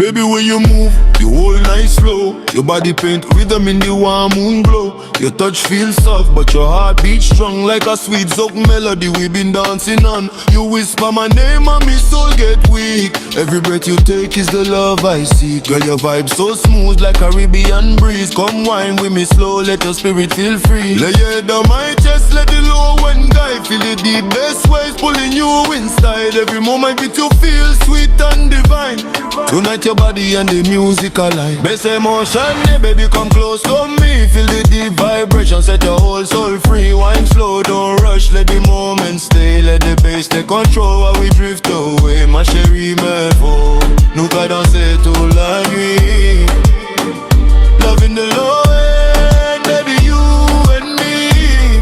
Baby, when you move, the whole night slow. Your body paint rhythm in the warm moon glow. Your touch feels soft, but your heart beats strong. Like a sweet soak melody we been dancing on. You whisper my name and me soul get weak. Every breath you take is the love I seek. Girl, your vibe so smooth like Caribbean breeze. Come wine with me slow, let your spirit feel free. Lay your head on my chest, let the low one guide. Feel the deep bass waves pulling you inside. Every moment with you feel sweet and divine. Tonight your body and the music align. Best emotion, yeah, baby, come close to me. Feel the deep vibration, set your whole soul free. Wine slow, don't rush, let the moment stay. Let the bass take control while we drift away. Ma chérie, me faut nous pas danser toute la nuit. Love in the low end, baby, you and me.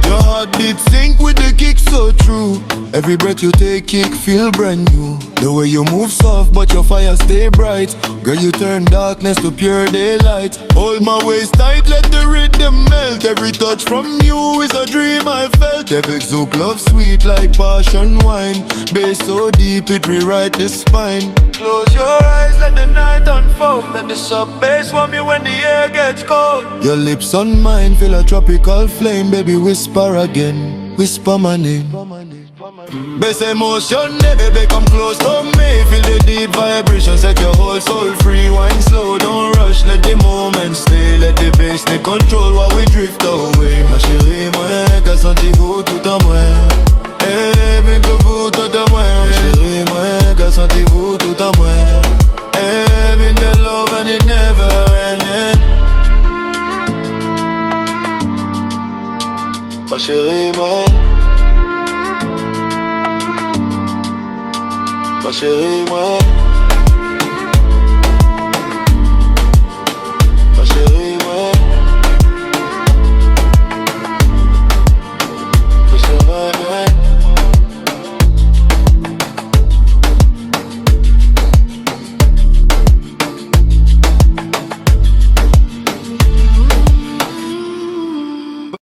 Your heartbeat sync with the kick so true. Every breath you take, kick, feel brand new. The way you move soft, but your fire stay bright. Girl, you turn darkness to pure daylight. Hold my waist tight, let the rhythm melt. Every touch from you is a dream I felt. Epic Zouk love sweet like passion wine. Bass so deep it rewrite the spine. Close your eyes, let the night unfold. Let the sub bass warm you when the air gets cold. Your lips on mine, feel a tropical flame. Baby, whisper again, whisper my name. Best emotion, yeah, baby, come close to me. Feel the deep vibration, set your whole soul free. Wine slow, don't rush, let the moment stay. Let the bass take control while we drift away. Ma chérie, moi, qu'à sentez-vous tout en moi. Eh, mais que vous tout en moi. Ma chérie, moi, qu'à sentez-vous tout en moi. Eh, been the love and it never ended. Ma chérie, moi. Ma chérie, moi.